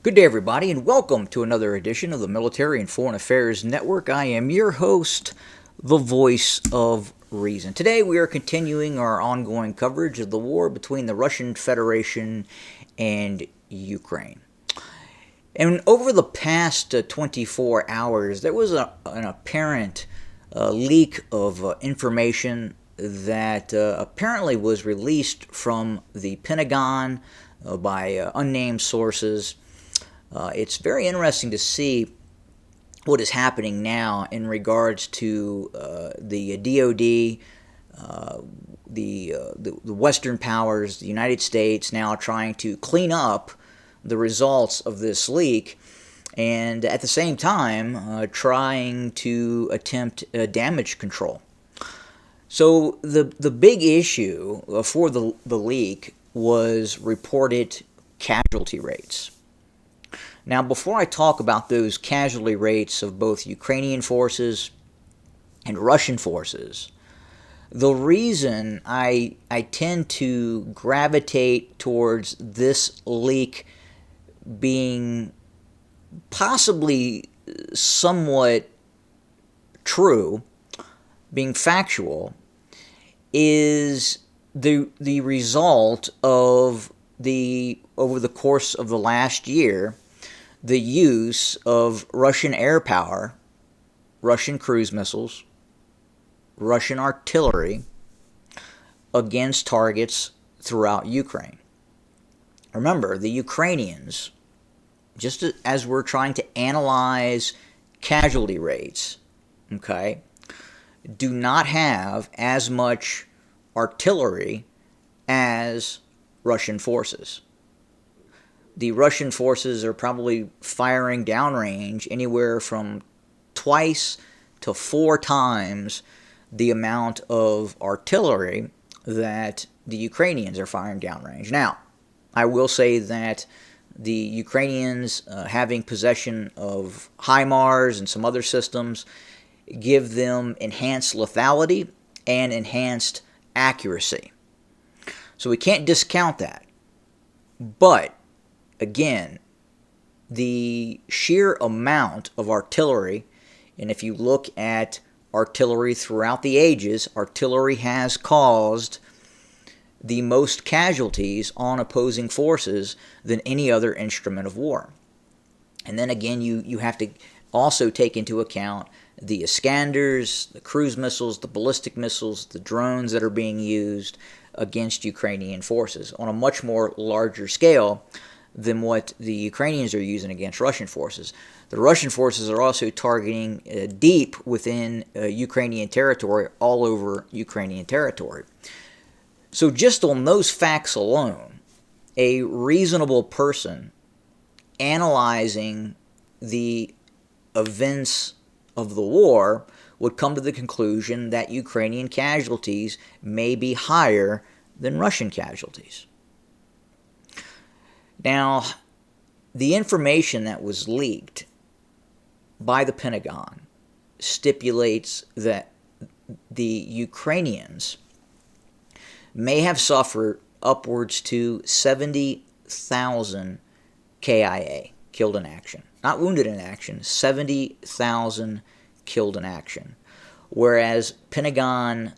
Good day, everybody, and welcome to another edition of the Military and Foreign Affairs Network. I am your host, the voice of reason. Today, we are continuing our ongoing coverage of the war between the Russian Federation and Ukraine. And over the past 24 hours, there was an apparent leak of information that apparently was released from the Pentagon by unnamed sources. It's very interesting to see what is happening now in regards to the DoD, the Western powers, the United States, now trying to clean up the results of this leak, and at the same time trying to attempt damage control. So the big issue for the leak was reported casualty rates. Now, before I talk about those casualty rates of both Ukrainian forces and Russian forces, the reason I tend to gravitate towards this leak being possibly somewhat true, being factual, is the result of over the course of the last year, the use of Russian air power, Russian cruise missiles, Russian artillery against targets throughout Ukraine. Remember, the Ukrainians, just as we're trying to analyze casualty rates, okay, do not have as much artillery as Russian forces. The Russian forces are probably firing downrange anywhere from twice to 4 times the amount of artillery that the Ukrainians are firing downrange. Now, I will say that the Ukrainians having possession of HIMARS and some other systems give them enhanced lethality and enhanced accuracy. So we can't discount that. But again, the sheer amount of artillery, and if you look at artillery throughout the ages, artillery has caused the most casualties on opposing forces than any other instrument of war. And then again, you have to also take into account the Iskanders, the cruise missiles, the ballistic missiles, the drones that are being used against Ukrainian forces on a much more larger scale than what the Ukrainians are using against Russian forces. The Russian forces are also targeting deep within Ukrainian territory, all over Ukrainian territory. So just on those facts alone, a reasonable person analyzing the events of the war would come to the conclusion that Ukrainian casualties may be higher than Russian casualties. Now, the information that was leaked by the Pentagon stipulates that the Ukrainians may have suffered upwards to 70,000 KIA, killed in action. Not wounded in action, 70,000 killed in action. Whereas Pentagon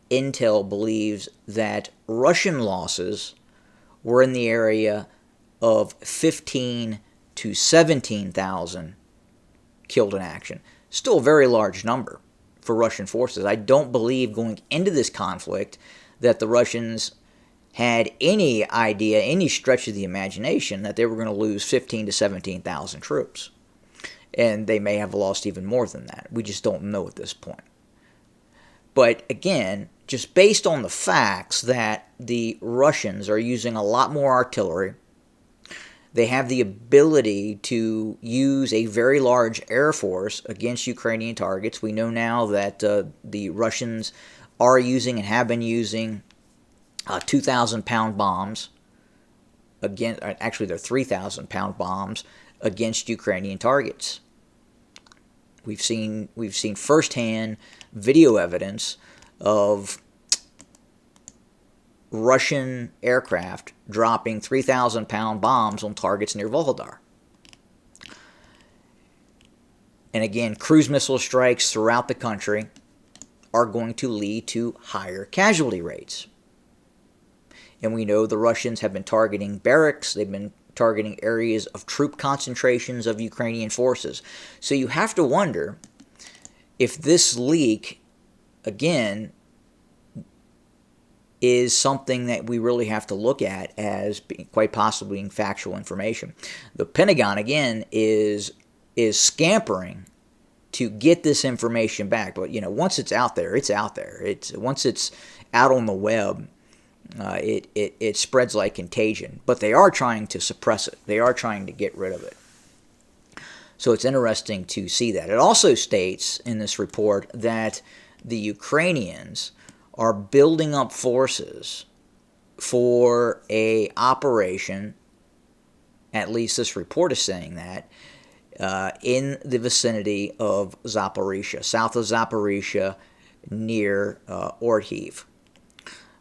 intel believes that Russian losses were in the area of 15 to 17,000 killed in action. Still a very large number for Russian forces. I don't believe going into this conflict that the Russians had any idea, any stretch of the imagination, that they were going to lose 15 to 17,000 troops. And they may have lost even more than that. We just don't know at this point. But again, just based on the facts that the Russians are using a lot more artillery, they have the ability to use a very large air force against Ukrainian targets. We know now that the Russians are using and have been using 2,000-pound bombs. Actually, they're 3,000-pound bombs against Ukrainian targets. We've seen firsthand video evidence of Russian aircraft dropping 3,000-pound bombs on targets near Volodar. And again, cruise missile strikes throughout the country are going to lead to higher casualty rates. And we know the Russians have been targeting barracks. They've been targeting areas of troop concentrations of Ukrainian forces. So you have to wonder if this leak, again, is something that we really have to look at as quite possibly being factual information. The Pentagon, again, is scampering to get this information back. But, once it's out there, it's out there. Once it's out on the web, it spreads like contagion. But they are trying to suppress it. They are trying to get rid of it. So it's interesting to see that. It also states in this report that the Ukrainians are building up forces for a operation, at least this report is saying that, in the vicinity of Zaporizhia, south of Zaporizhia, near Orthiv,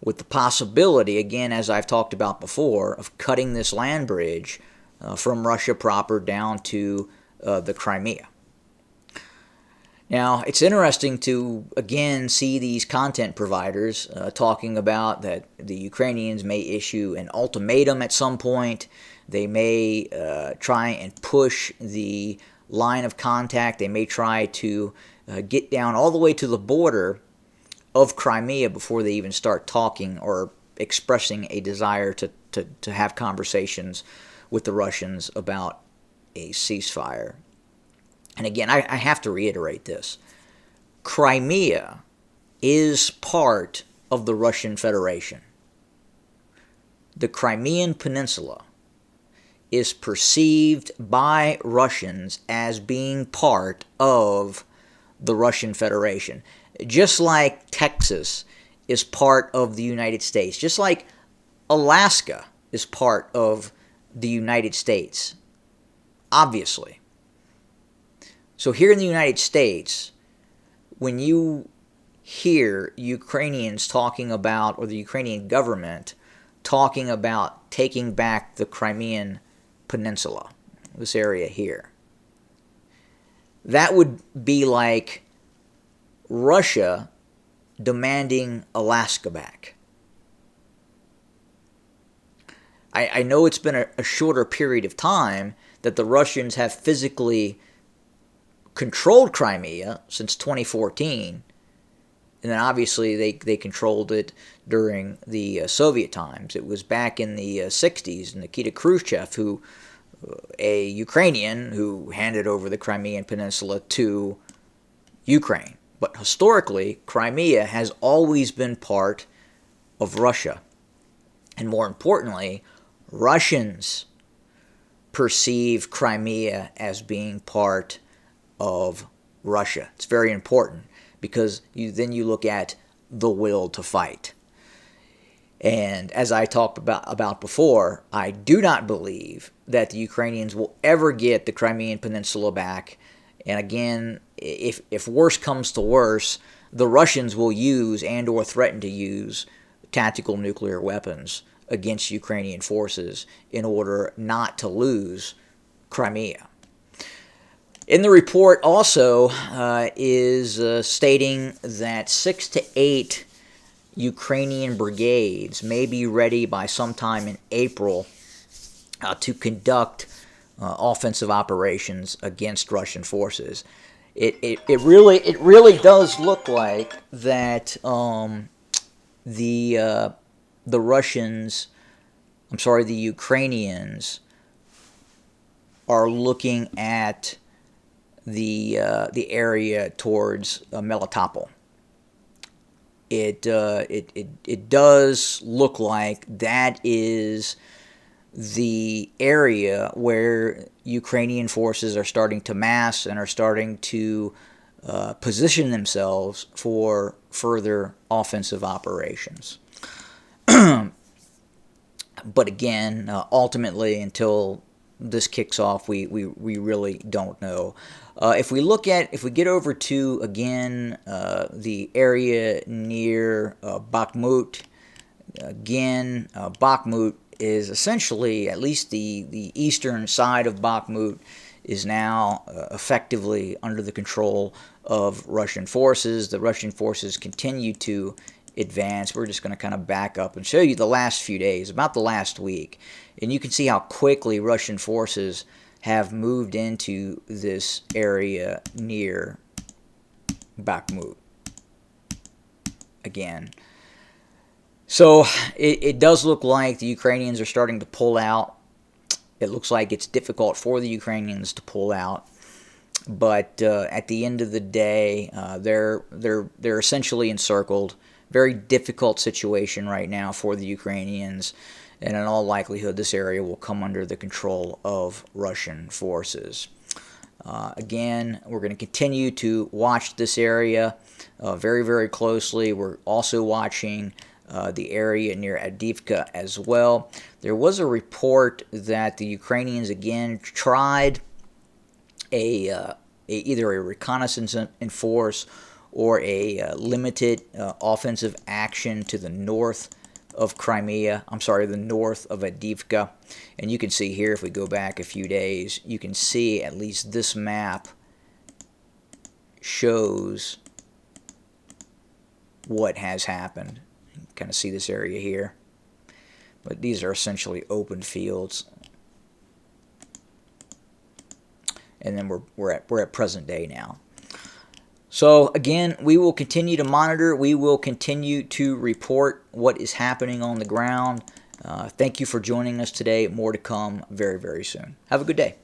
with the possibility, again, as I've talked about before, of cutting this land bridge from Russia proper down to the Crimea. Now, it's interesting to, again, see these content providers talking about that the Ukrainians may issue an ultimatum at some point. They may try and push the line of contact. They may try to get down all the way to the border of Crimea before they even start talking or expressing a desire to have conversations with the Russians about a ceasefire. And again, I have to reiterate this. Crimea is part of the Russian Federation. The Crimean Peninsula is perceived by Russians as being part of the Russian Federation. Just like Texas is part of the United States. Just like Alaska is part of the United States. Obviously. So here in the United States, when you hear Ukrainians talking about, or the Ukrainian government talking about taking back the Crimean Peninsula, this area here, that would be like Russia demanding Alaska back. I know it's been a shorter period of time that the Russians have physically controlled Crimea since 2014, and then obviously they controlled it during the Soviet times. It was back in the 60s, Nikita Khrushchev, a Ukrainian, who handed over the Crimean Peninsula to Ukraine. But historically, Crimea has always been part of Russia. And more importantly, Russians perceive Crimea as being part of Russia. It's very important because then you look at the will to fight. And as I talked about before, I do not believe that the Ukrainians will ever get the Crimean Peninsula back. And again, if worse comes to worse, the Russians will use and or threaten to use tactical nuclear weapons against Ukrainian forces in order not to lose Crimea. In the report also is stating that 6 to 8 Ukrainian brigades may be ready by sometime in April to conduct offensive operations against Russian forces. It really does look like that the Ukrainians are looking at the area towards Melitopol. It does look like that is the area where Ukrainian forces are starting to mass and are starting to position themselves for further offensive operations. But again, ultimately, until this kicks off, we really don't know. If we get over to, again, the area near Bakhmut, again, Bakhmut is essentially, at least the eastern side of Bakhmut is now effectively under the control of Russian forces. The Russian forces continue to advance. We're just going to kind of back up and show you the last few days, about the last week. And you can see how quickly Russian forces have moved into this area near Bakhmut again. So it does look like the Ukrainians are starting to pull out. It looks like it's difficult for the Ukrainians to pull out, but at the end of the day, they're essentially encircled. Very difficult situation right now for the Ukrainians, and in all likelihood, this area will come under the control of Russian forces. Again, we're going to continue to watch this area very, very closely. We're also watching the area near Avdiivka as well. There was a report that the Ukrainians again tried either a reconnaissance in force or a limited offensive action to the north of Crimea. I'm sorry, the north of Avdiivka. And you can see here, if we go back a few days, you can see at least this map shows what has happened. You can kind of see this area here. But these are essentially open fields. And then we're at present day now. So again, we will continue to monitor. We will continue to report what is happening on the ground. Thank you for joining us today. More to come very, very soon. Have a good day.